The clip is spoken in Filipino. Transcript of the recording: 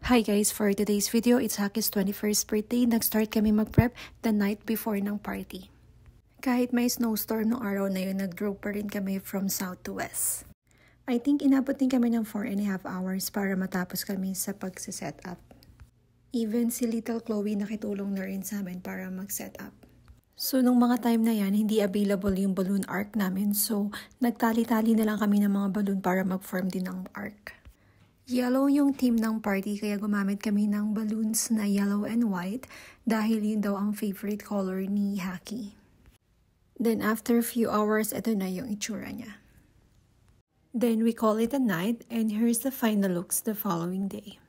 Hi guys! For today's video, it's Haki's 21st birthday. Nag-start kami mag-prep the night before ng party. Kahit may snowstorm noong araw na yun, nag-drove pa rin kami from south to west. I think inabot din kami ng 4.5 hours para matapos kami sa pag-set up. Even si Little Chloe nakitulong na rin sa amin para mag-set up. So, nung mga time na yan, hindi available yung balloon arc namin. So, nagtali-tali na lang kami ng mga balloon para mag-form din ng arc. Yellow yung theme ng party kaya gumamit kami ng balloons na yellow and white dahil yun daw ang favorite color ni Haki. Then after a few hours, ito na yung itsura niya. Then we call it a night and here's the final looks the following day.